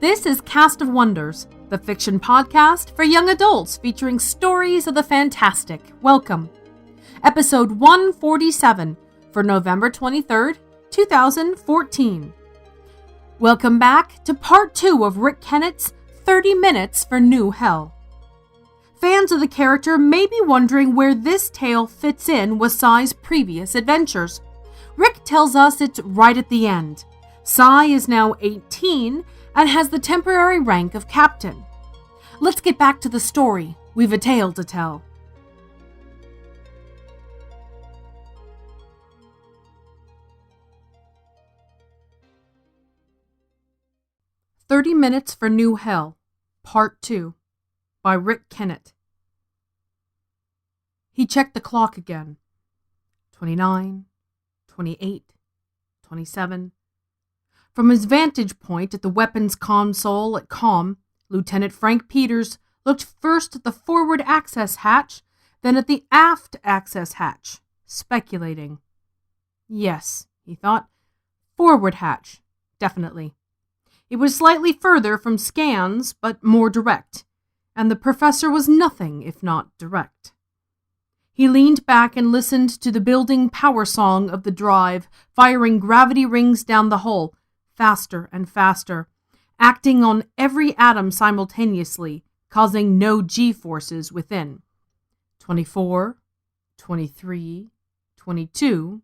This is Cast of Wonders, the fiction podcast for young adults featuring stories of the fantastic. Welcome. Episode 147 for November 23rd, 2014. Welcome back to part 2 of Rick Kennett's 30 Minutes for New Hell. Fans of the character may be wondering where this tale fits in with Cy's previous adventures. Rick tells us it's right at the end. Cy is now 18 and has the temporary rank of captain. Let's get back to the story. We've a tale to tell. "30 Minutes for New Hell, Part 2, by Rick Kennett. He checked the clock again. 29, 28, 27. From his vantage point at the weapons console at COM, Lieutenant Frank Peters looked first at the forward access hatch, then at the aft access hatch, speculating. Yes, he thought, forward hatch, definitely. It was slightly further from scans, but more direct, and the professor was nothing if not direct. He leaned back and listened to the building power song of the drive, firing gravity rings down the hull, faster and faster, acting on every atom simultaneously, causing no G-forces within. 24, 23, 22.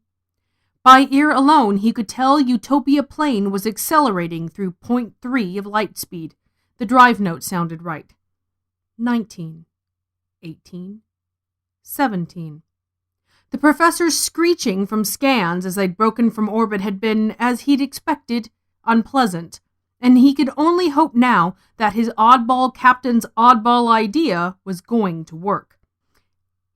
By ear alone, he could tell Utopia Plane was accelerating through 0.3 of light speed. The drive note sounded right. 19, 18, 17. The professor's screeching from scans as they'd broken from orbit had been, as he'd expected, unpleasant, and he could only hope now that his oddball captain's oddball idea was going to work.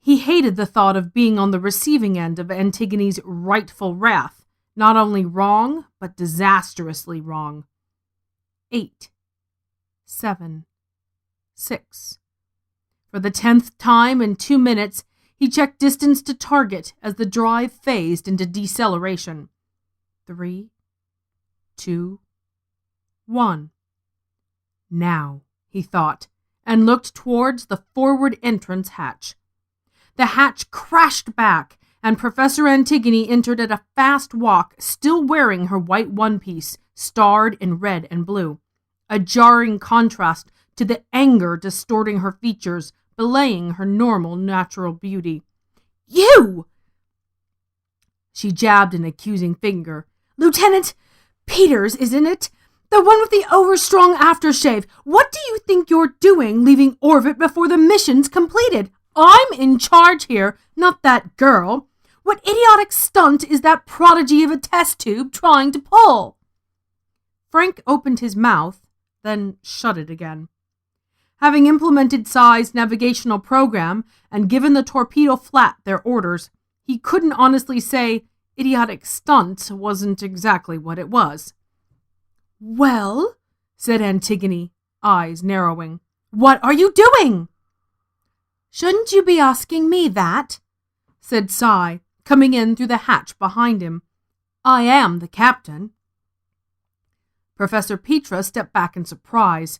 He hated the thought of being on the receiving end of Antigone's rightful wrath, not only wrong, but disastrously wrong. 8, 7, 6. For the 10th time in 2 minutes, he checked distance to target as the drive phased into deceleration. 3, 2, 1. Now, he thought, and looked towards the forward entrance hatch. The hatch crashed back, and Professor Antigone entered at a fast walk, still wearing her white one-piece, starred in red and blue, a jarring contrast to the anger distorting her features, belaying her normal natural beauty. "You!" She jabbed an accusing finger. "Lieutenant Peters, isn't it? The one with the overstrong aftershave. What do you think you're doing, leaving orbit before the mission's completed? I'm in charge here, not that girl. What idiotic stunt is that prodigy of a test tube trying to pull?" Frank opened his mouth, then shut it again. Having implemented Cy's navigational program and given the torpedo flat their orders, he couldn't honestly say idiotic stunt wasn't exactly what it was. "Well," said Antigone, eyes narrowing, "what are you doing?" "Shouldn't you be asking me that?" said Cy, coming in through the hatch behind him. "I am the captain." Professor Petra stepped back in surprise.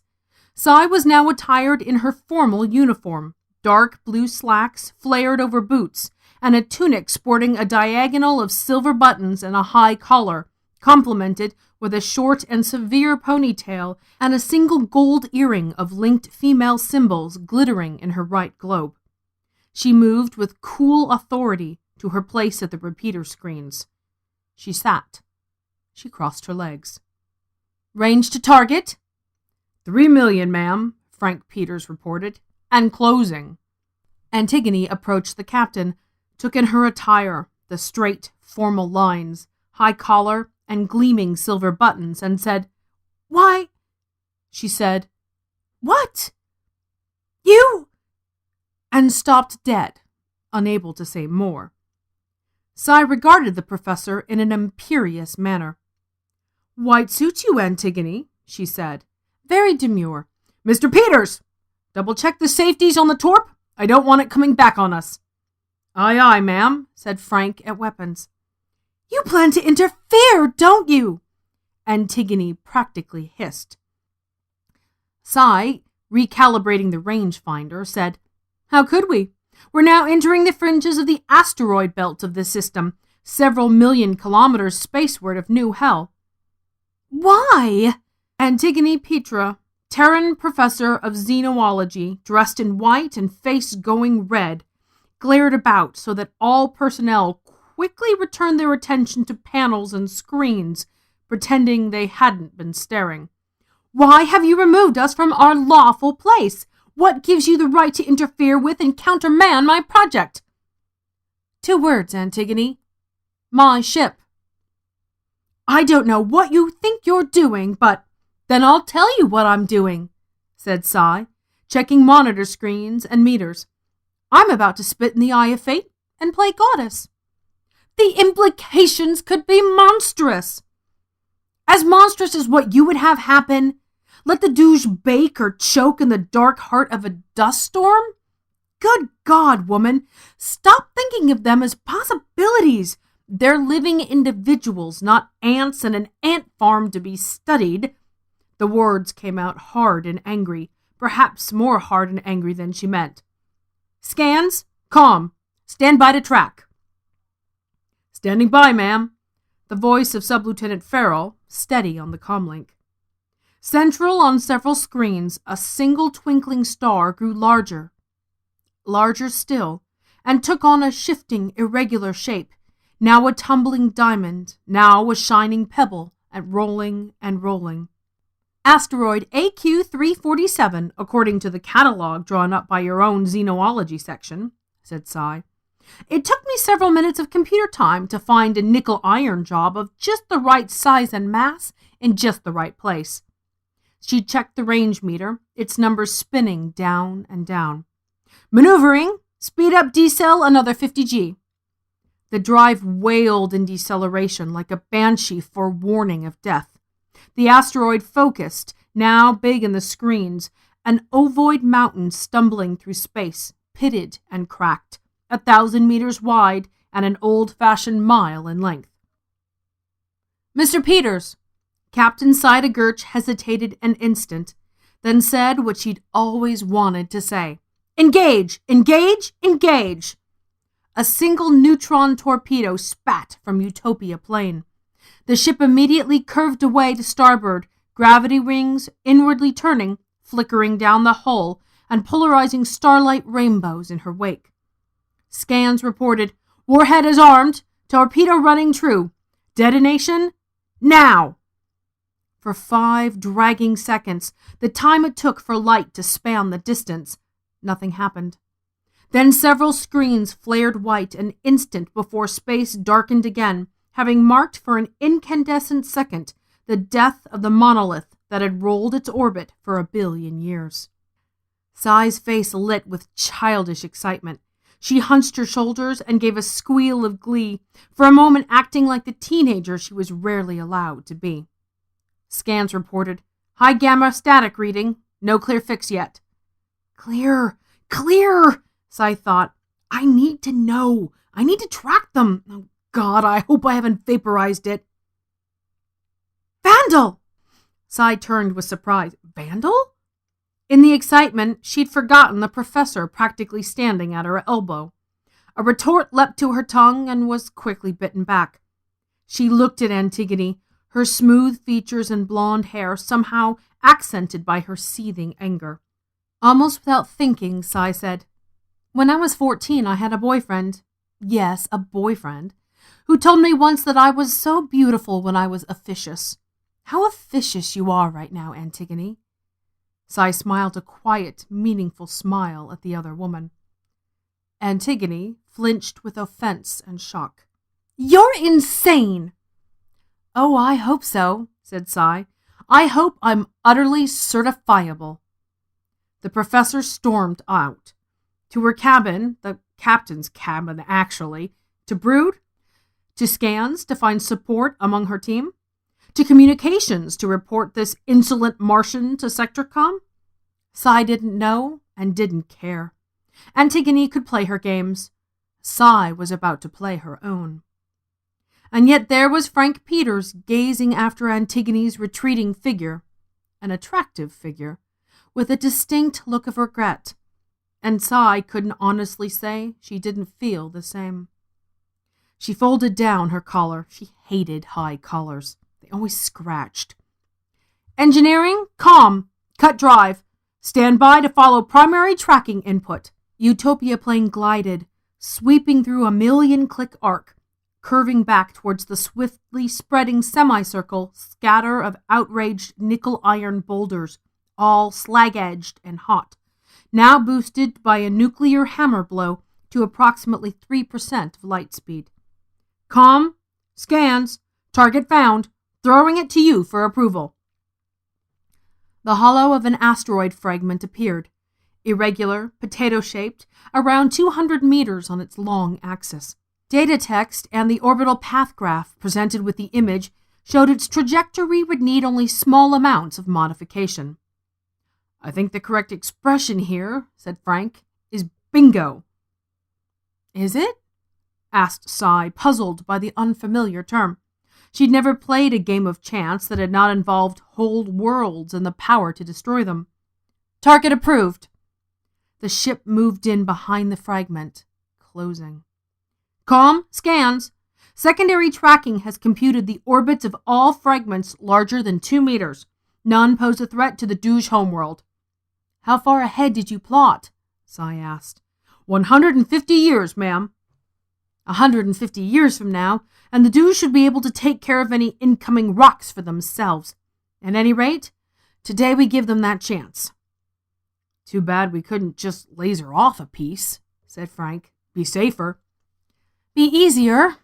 Cy was now attired in her formal uniform, dark blue slacks flared over boots, and a tunic sporting a diagonal of silver buttons and a high collar, complemented with a short and severe ponytail and a single gold earring of linked female symbols glittering in her right globe. She moved with cool authority to her place at the repeater screens. She sat. She crossed her legs. "Range to target?" 3 million, ma'am, Frank Peters reported, "and closing." Antigone approached the captain, took in her attire, the straight, formal lines, high collar, and gleaming silver buttons, and said, "Why," she said, "what? You—" and stopped dead, unable to say more. Cy regarded the professor in an imperious manner. "White suits you, Antigone," she said, very demure. "Mr. Peters, double-check the safeties on the torp. I don't want it coming back on us." "Aye, aye, ma'am," said Frank at weapons. "You plan to interfere, don't you?" Antigone practically hissed. Sai, recalibrating the rangefinder, said, "How could we? We're now entering the fringes of the asteroid belt of this system, several million kilometers spaceward of New Hell." "Why?" Antigone Petra, Terran professor of xenology, dressed in white and face going red, glared about so that all personnel quickly returned their attention to panels and screens, pretending they hadn't been staring. "Why have you removed us from our lawful place? What gives you the right to interfere with and countermand my project?" "2 words, Antigone. My ship." "I don't know what you think you're doing, but then I'll tell you what I'm doing," said Sai, checking monitor screens and meters. "I'm about to spit in the eye of fate and play goddess. The implications could be monstrous. As monstrous as what you would have happen? Let the douche bake or choke in the dark heart of a dust storm? Good God, woman, stop thinking of them as possibilities. They're living individuals, not ants in an ant farm to be studied." The words came out hard and angry, perhaps more hard and angry than she meant. "Scans, calm. Stand by to track." "Standing by, ma'am." The voice of Sub-Lieutenant Farrell, steady on the comlink. Central on several screens, a single twinkling star grew larger still, and took on a shifting, irregular shape, now a tumbling diamond, now a shining pebble, and rolling and rolling. "Asteroid AQ-347, according to the catalog drawn up by your own xenology section," said Sai. "It took me several minutes of computer time to find a nickel-iron job of just the right size and mass in just the right place." She checked the range meter, its numbers spinning down and down. "Maneuvering! Speed up decel another 50G. The drive wailed in deceleration like a banshee forewarning of death. The asteroid focused, now big in the screens, an ovoid mountain stumbling through space, pitted and cracked, 1,000 meters wide and an old-fashioned mile in length. "Mr. Peters." Captain Saida Gertch hesitated an instant, then said what she'd always wanted to say. "Engage! Engage! Engage!" A single neutron torpedo spat from Utopia Plane. The ship immediately curved away to starboard, gravity rings inwardly turning, flickering down the hull, and polarizing starlight rainbows in her wake. Scans reported, "Warhead is armed, torpedo running true. Detonation? Now!" For 5 dragging seconds, the time it took for light to span the distance, nothing happened. Then several screens flared white an instant before space darkened again, having marked for an incandescent second the death of the monolith that had rolled its orbit for 1 billion years. Sai's face lit with childish excitement. She hunched her shoulders and gave a squeal of glee, for a moment acting like the teenager she was rarely allowed to be. Scans reported, "High gamma static reading. No clear fix yet." Clear! Clear! Sai thought. I need to know. I need to track them. Oh, God, I hope I haven't vaporized it. "Vandal!" Sai turned with surprise. "Vandal?" In the excitement, she'd forgotten the professor practically standing at her elbow. A retort leapt to her tongue and was quickly bitten back. She looked at Antigone, her smooth features and blonde hair somehow accented by her seething anger. Almost without thinking, Sai said, "When I was 14, I had a boyfriend. Yes, a boyfriend, who told me once that I was so beautiful when I was officious. How officious you are right now, Antigone." Sai smiled a quiet, meaningful smile at the other woman. Antigone flinched with offense and shock. "You're insane!" "Oh, I hope so," said Sai. "I hope I'm utterly certifiable." The professor stormed out. To her cabin, the captain's cabin actually, to brood, to scans to find support among her team, to communications to report this insolent Martian to Sectorcom. Sai didn't know and didn't care. Antigone could play her games. Sai was about to play her own. And yet there was Frank Peters gazing after Antigone's retreating figure, an attractive figure, with a distinct look of regret, and Sai couldn't honestly say she didn't feel the same. She folded down her collar. She hated high collars. They always scratched. Engineering, comm, cut drive. Stand by to follow primary tracking input. Utopia plane glided, sweeping through a 1,000,000-click arc, curving back towards the swiftly spreading semicircle scatter of outraged nickel-iron boulders, all slag-edged and hot, now boosted by a nuclear hammer blow to approximately 3% of light speed. Comm, scans, target found, throwing it to you for approval. The hollow of an asteroid fragment appeared, irregular, potato-shaped, around 200 meters on its long axis. Data text and the orbital path graph presented with the image showed its trajectory would need only small amounts of modification. I think the correct expression here, said Frank, is bingo. Is it? Asked Sai, puzzled by the unfamiliar term. She'd never played a game of chance that had not involved whole worlds and the power to destroy them. Target approved. The ship moved in behind the fragment, closing. Comm, scans. Secondary tracking has computed the orbits of all fragments larger than 2 meters. None pose a threat to the Douge homeworld. How far ahead did you plot? Sai asked. 150 years, ma'am. 150 years from now, and the Douge should be able to take care of any incoming rocks for themselves. At any rate, today we give them that chance. Too bad we couldn't just laser off a piece, said Frank. Be safer. Be easier.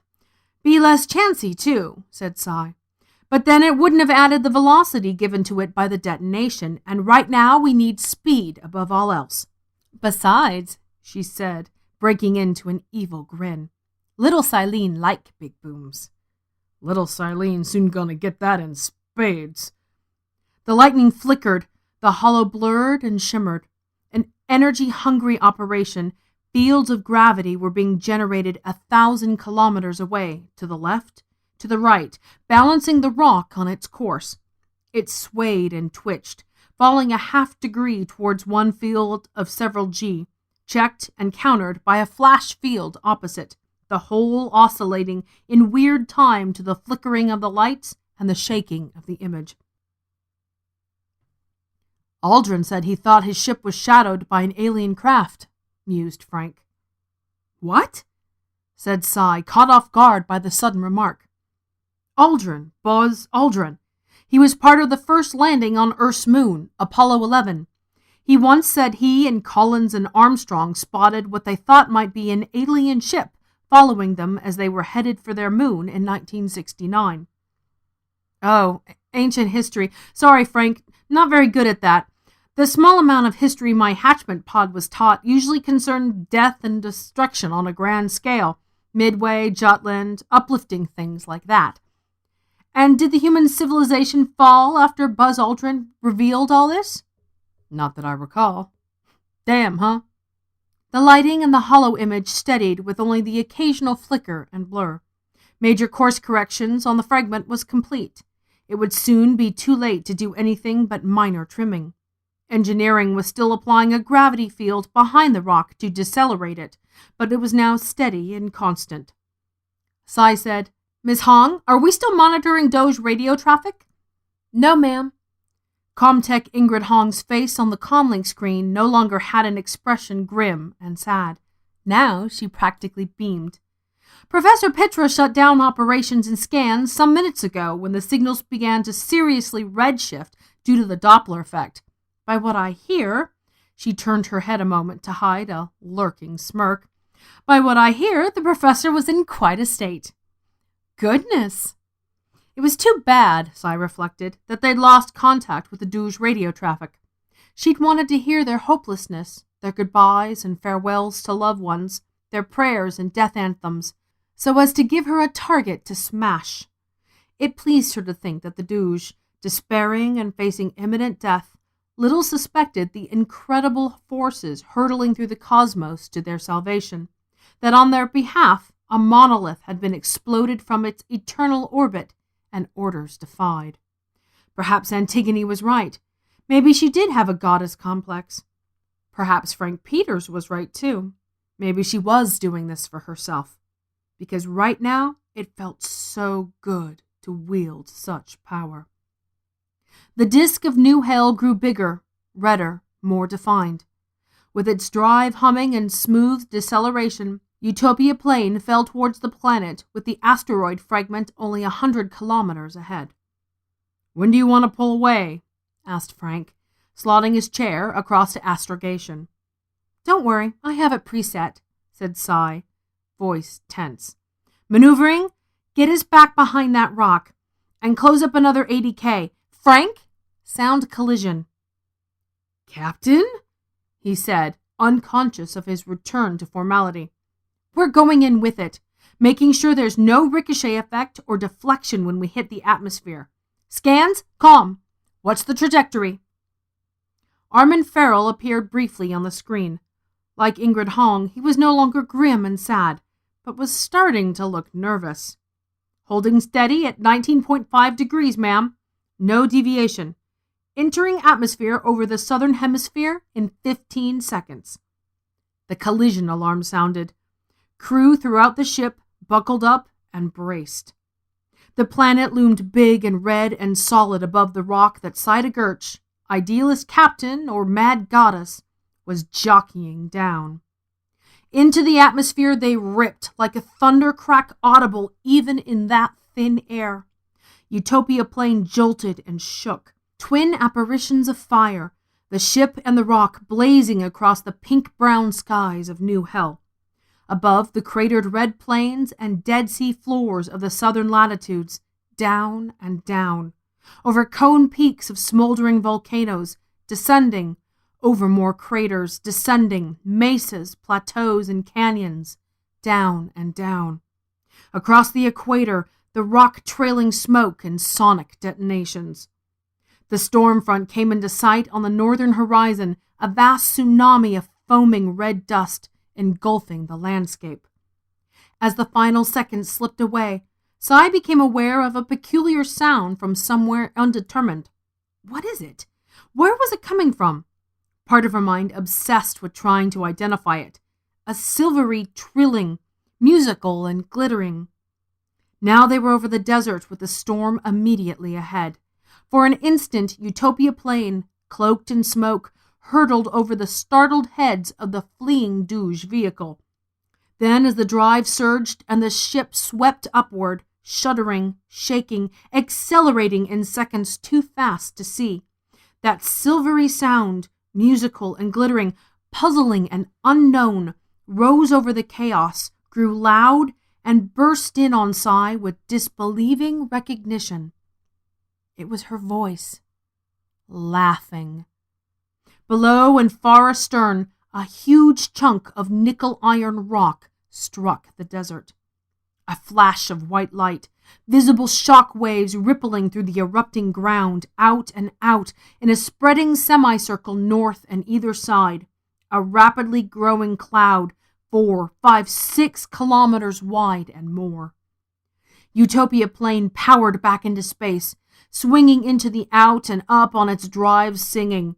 Be less chancy, too, said Sai. But then it wouldn't have added the velocity given to it by the detonation, and right now we need speed above all else. Besides, she said, breaking into an evil grin, little Silene like big booms. Little Silene soon gonna get that in spades. The lightning flickered, the hollow blurred and shimmered. An energy-hungry operation. Fields of gravity were being generated 1,000 kilometers away, to the left, to the right, balancing the rock on its course. It swayed and twitched, falling a half-degree towards one field of several G, checked and countered by a flash field opposite, the whole oscillating in weird time to the flickering of the lights and the shaking of the image. Aldrin said he thought his ship was shadowed by an alien craft, mused Frank. What? Said Sai, caught off guard by the sudden remark. Aldrin, Buzz Aldrin. He was part of the first landing on Earth's moon, Apollo 11. He once said he and Collins and Armstrong spotted what they thought might be an alien ship following them as they were headed for their moon in 1969. Oh, ancient history. Sorry, Frank, not very good at that. The small amount of history my hatchment pod was taught usually concerned death and destruction on a grand scale. Midway, Jutland, uplifting things like that. And did the human civilization fall after Buzz Aldrin revealed all this? Not that I recall. Damn, huh? The lighting and the hollow image steadied with only the occasional flicker and blur. Major course corrections on the fragment was complete. It would soon be too late to do anything but minor trimming. Engineering was still applying a gravity field behind the rock to decelerate it, but it was now steady and constant. Sai said, Ms. Hong, are we still monitoring Doge radio traffic? No, ma'am. Comtech Ingrid Hong's face on the comlink screen no longer had an expression grim and sad. Now she practically beamed. Professor Petra shut down operations and scans some minutes ago when the signals began to seriously redshift due to the Doppler effect. By what I hear, she turned her head a moment to hide a lurking smirk. By what I hear, the professor was in quite a state. Goodness! It was too bad, Sai reflected, that they'd lost contact with the Douge radio traffic. She'd wanted to hear their hopelessness, their goodbyes and farewells to loved ones, their prayers and death anthems, so as to give her a target to smash. It pleased her to think that the Douge, despairing and facing imminent death, little suspected the incredible forces hurtling through the cosmos to their salvation, that on their behalf a monolith had been exploded from its eternal orbit and orders defied. Perhaps Antigone was right. Maybe she did have a goddess complex. Perhaps Frank Peters was right too. Maybe she was doing this for herself. Because right now, it felt so good to wield such power. The disk of new hell grew bigger, redder, more defined. With its drive humming and smooth deceleration, Utopia Plane fell towards the planet with the asteroid fragment only 100 kilometers ahead. "When do you want to pull away?" asked Frank, slotting his chair across to astrogation. "Don't worry, I have it preset," said Cy, voice tense. "Maneuvering, get us back behind that rock, and close up another 80K. Frank, sound collision." "Captain?" he said, unconscious of his return to formality. "We're going in with it, making sure there's no ricochet effect or deflection when we hit the atmosphere. Scans, calm. What's the trajectory?" Armin Farrell appeared briefly on the screen. Like Ingrid Hong, he was no longer grim and sad, but was starting to look nervous. "Holding steady at 19.5 degrees, ma'am. No deviation. Entering atmosphere over the southern hemisphere in 15 seconds. The collision alarm sounded. Crew throughout the ship buckled up and braced. The planet loomed big and red and solid above the rock that Saida Gertsch, idealist captain or mad goddess, was jockeying down. Into the atmosphere they ripped like a thunder crack audible even in that thin air. Utopia Plane jolted and shook. Twin apparitions of fire, the ship and the rock blazing across the pink-brown skies of New Hell. Above the cratered red plains and dead sea floors of the southern latitudes, down and down, over cone peaks of smoldering volcanoes, descending, over more craters, descending, mesas, plateaus, and canyons, down and down. Across the equator, the rock trailing smoke and sonic detonations. The storm front came into sight on the northern horizon, a vast tsunami of foaming red dust engulfing the landscape. As the final seconds slipped away, Cy became aware of a peculiar sound from somewhere undetermined. What is it? Where was it coming from? Part of her mind obsessed with trying to identify it. A silvery trilling, musical and glittering. Now they were over the desert with the storm immediately ahead. For an instant, Utopia Plane, cloaked in smoke, hurtled over the startled heads of the fleeing Douge vehicle. Then, as the drive surged and the ship swept upward, shuddering, shaking, accelerating in seconds too fast to see, that silvery sound, musical and glittering, puzzling and unknown, rose over the chaos, grew loud, and burst in on Cy with disbelieving recognition. It was her voice, laughing. Below and far astern, a huge chunk of nickel-iron rock struck the desert. A flash of white light, visible shock waves rippling through the erupting ground, out and out, in a spreading semicircle north and either side. A rapidly growing cloud, 4, 5, 6 kilometers wide and more. Utopia Plane powered back into space, swinging into the out and up on its drive, singing.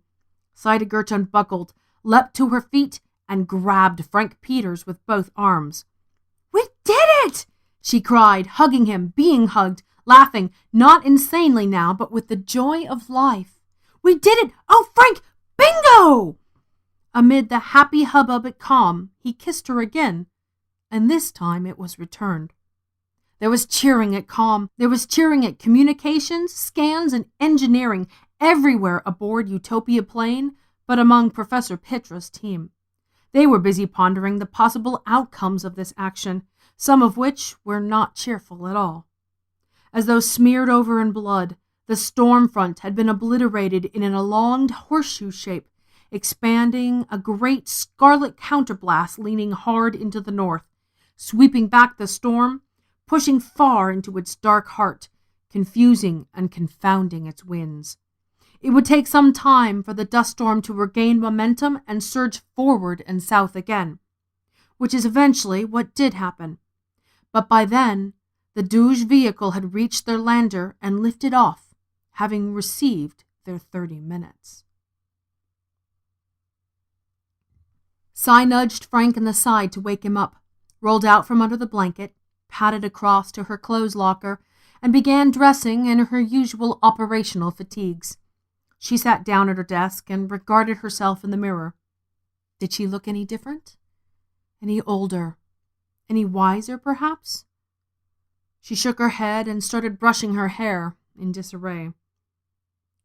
Saida Gertsch unbuckled, leapt to her feet, and grabbed Frank Peters with both arms. "We did it!" she cried, hugging him, being hugged, laughing, not insanely now, but with the joy of life. "We did it! Oh, Frank! Bingo!" Amid the happy hubbub at calm, he kissed her again, and this time it was returned. There was cheering at comm. There was cheering at communications, scans, and engineering everywhere aboard Utopia Plane, but among Professor Petra's team. They were busy pondering the possible outcomes of this action, some of which were not cheerful at all. As though smeared over in blood, the storm front had been obliterated in an elonged horseshoe shape, expanding a great scarlet counterblast leaning hard into the north, sweeping back the storm, pushing far into its dark heart, confusing and confounding its winds. It would take some time for the dust storm to regain momentum and surge forward and south again, which is eventually what did happen. But by then, the Douge vehicle had reached their lander and lifted off, having received their 30 minutes. Cy nudged Frank in the side to wake him up, rolled out from under the blanket, padded across to her clothes locker, and began dressing in her usual operational fatigues. She sat down at her desk and regarded herself in the mirror. Did she look any different? Any older? Any wiser, perhaps? She shook her head and started brushing her hair in disarray.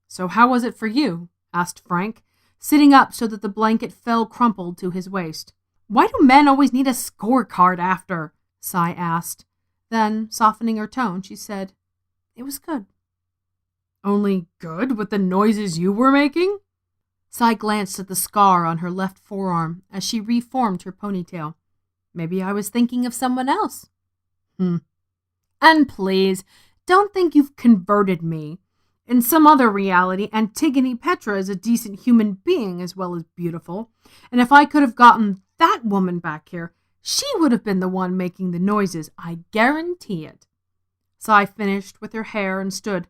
"So how was it for you?" asked Frank, sitting up so that the blanket fell crumpled to his waist. "Why do men always need a scorecard after?" Cy asked. Then, softening her tone, she said, "It was good." "Only good with the noises you were making?" Cy glanced at the scar on her left forearm as she reformed her ponytail. "Maybe I was thinking of someone else." And please, don't think you've converted me. In some other reality, Antigone Petra is a decent human being as well as beautiful, and if I could have gotten that woman back here, she would have been the one making the noises, I guarantee it. Cy finished with her hair and stood.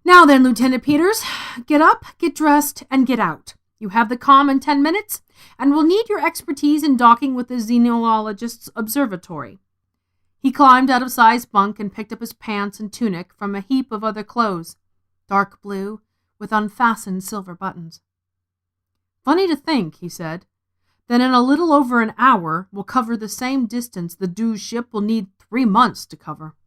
"Now then, Lieutenant Peters, get up, get dressed, and get out. You have the comm in 10 minutes, and we'll need your expertise in docking with the Xenologist's observatory." He climbed out of Cy's bunk and picked up his pants and tunic from a heap of other clothes, dark blue, with unfastened silver buttons. "Funny to think," he said, "that in a little over an hour we'll cover the same distance the Douze ship will need 3 months to cover."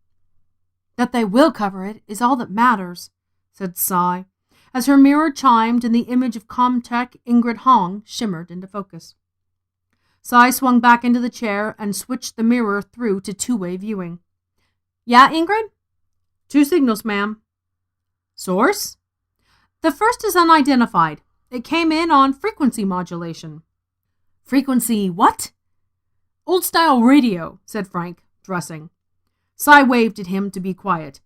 "That they will cover it is all that matters," said Cy, as her mirror chimed and the image of Comtech Ingrid Hong shimmered into focus. Cy swung back into the chair and switched the mirror through to two-way viewing. "Yeah, Ingrid?" "2 signals, ma'am." "Source?" "The first is unidentified. It came in on frequency modulation." "Frequency what?" "Old-style radio," said Frank, dressing. Cy waved at him to be quiet.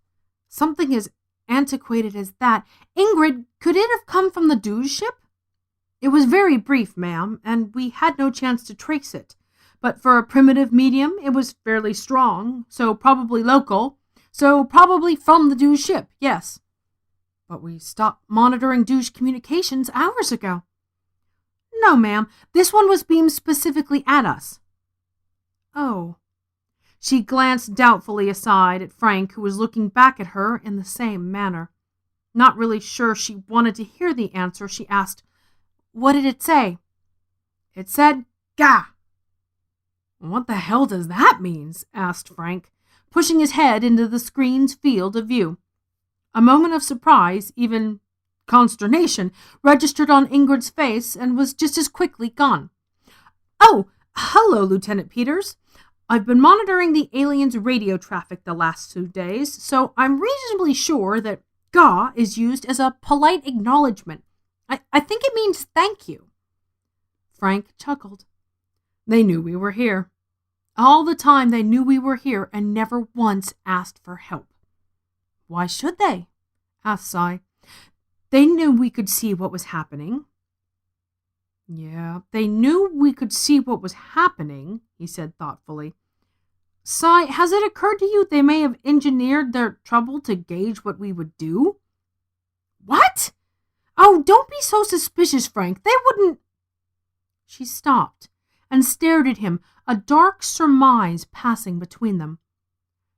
"Something as antiquated as that. Ingrid, could it have come from the Douze ship?" "It was very brief, ma'am, and we had no chance to trace it. But for a primitive medium, it was fairly strong, so probably local, so probably from the Douze ship, yes." "But we stopped monitoring Douze communications hours ago." "No, ma'am, this one was beamed specifically at us." "Oh." She glanced doubtfully aside at Frank, who was looking back at her in the same manner. Not really sure she wanted to hear the answer, she asked, "What did it say?" "It said, 'Gah!'" "What the hell does that mean?" asked Frank, pushing his head into the screen's field of view. A moment of surprise, even consternation, registered on Ingrid's face and was just as quickly gone. "Oh, hello, Lieutenant Peters. I've been monitoring the aliens' radio traffic the last 2 days, so I'm reasonably sure that 'Gah' is used as a polite acknowledgement. I think it means thank you." Frank chuckled. "They knew we were here. All the time they knew we were here and never once asked for help." "Why should they?" asked Cy. "They knew we could see what was happening." "Yeah, they knew we could see what was happening," he said thoughtfully. "Cy, has it occurred to you they may have engineered their trouble to gauge what we would do?" "What? Oh, don't be so suspicious, Frank. They wouldn't—" She stopped and stared at him, a dark surmise passing between them.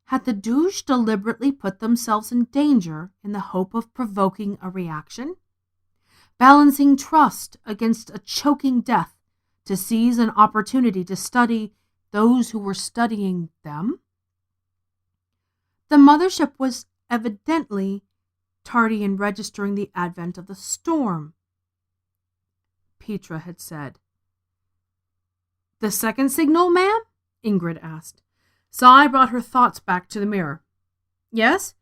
Had the Douze deliberately put themselves in danger in the hope of provoking a reaction? Balancing trust against a choking death to seize an opportunity to study those who were studying them? The mothership was evidently tardy in registering the advent of the storm, Petra had said. "The second signal, ma'am?" Ingrid asked. Cy brought her thoughts back to the mirror. "Yes,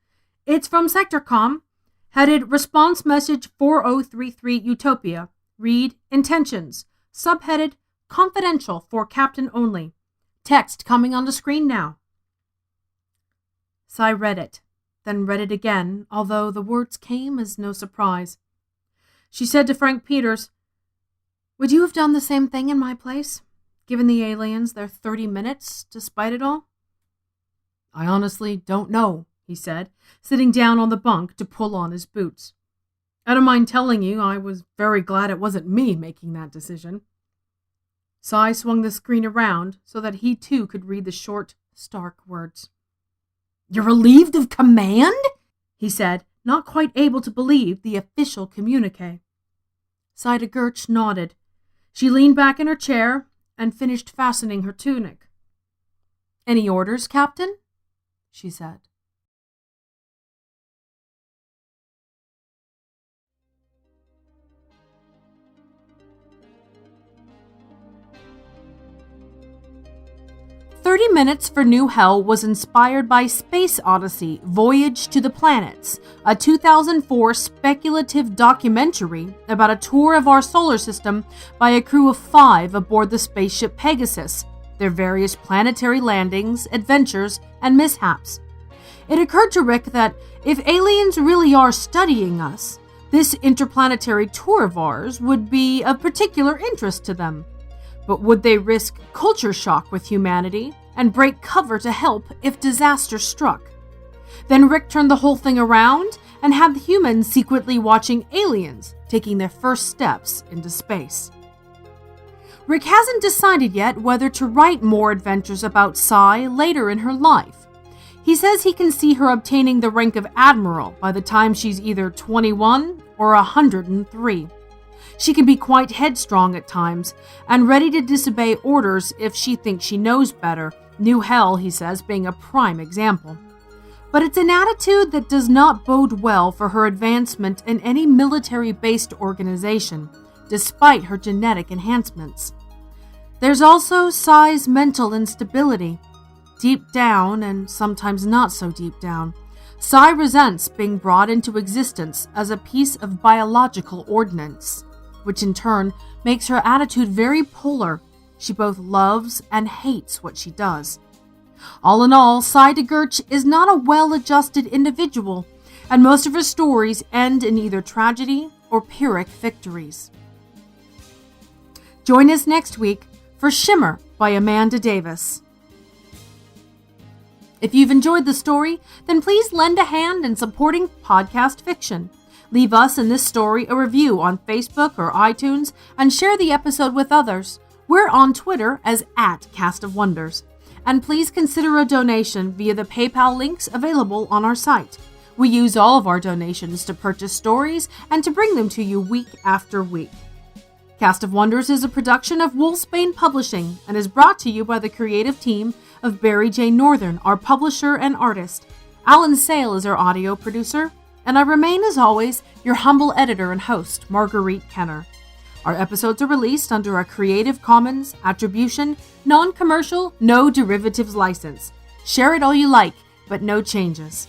it's from Sectorcom, headed Response Message 4033 Utopia. Read Intentions, subheaded Confidential for Captain Only. Text coming on the screen now." Cy read it, then read it again, although the words came as no surprise. She said to Frank Peters, "Would you have done the same thing in my place, given the aliens their 30 minutes, despite it all?" "I honestly don't know," he said, sitting down on the bunk to pull on his boots. I don't mind telling you, I was very glad it wasn't me making that decision. Cy swung the screen around so that he too could read the short, stark words. You're relieved of command? He said, not quite able to believe the official communique. Saida Gertsch nodded. She leaned back in her chair and finished fastening her tunic. Any orders, Captain? She said. "30 Minutes for New Hell" was inspired by Space Odyssey: Voyage to the Planets, a 2004 speculative documentary about a tour of our solar system by a crew of 5 aboard the spaceship Pegasus, their various planetary landings, adventures, and mishaps. It occurred to Rick that if aliens really are studying us, this interplanetary tour of ours would be of particular interest to them. But would they risk culture shock with humanity and break cover to help if disaster struck? Then Rick turned the whole thing around and had the humans secretly watching aliens taking their first steps into space. Rick hasn't decided yet whether to write more adventures about Cy later in her life. He says he can see her obtaining the rank of admiral by the time she's either 21 or 103. She can be quite headstrong at times and ready to disobey orders if she thinks she knows better, New Hell, he says, being a prime example. But it's an attitude that does not bode well for her advancement in any military-based organization, despite her genetic enhancements. There's also Cy's mental instability. Deep down, and sometimes not so deep down, Cy resents being brought into existence as a piece of biological ordnance, which in turn makes her attitude very polar. She both loves and hates what she does. All in all, Saida Gertsch is not a well-adjusted individual, and most of her stories end in either tragedy or Pyrrhic victories. Join us next week for Shimmer by Amanda Davis. If you've enjoyed the story, then please lend a hand in supporting podcast fiction. Leave us and this story a review on Facebook or iTunes and share the episode with others. We're on Twitter as @CastOfWonders. And please consider a donation via the PayPal links available on our site. We use all of our donations to purchase stories and to bring them to you week after week. Cast of Wonders is a production of Wolfsbane Publishing and is brought to you by the creative team of Barry J. Northern, our publisher and artist. Alan Sale is our audio producer. And I remain, as always, your humble editor and host, Marguerite Kenner. Our episodes are released under a Creative Commons Attribution, Non-Commercial, No Derivatives license. Share it all you like, but no changes.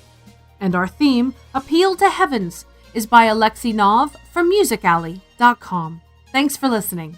And our theme, Appeal to Heavens, is by Alexei Nov from MusicAlley.com. Thanks for listening.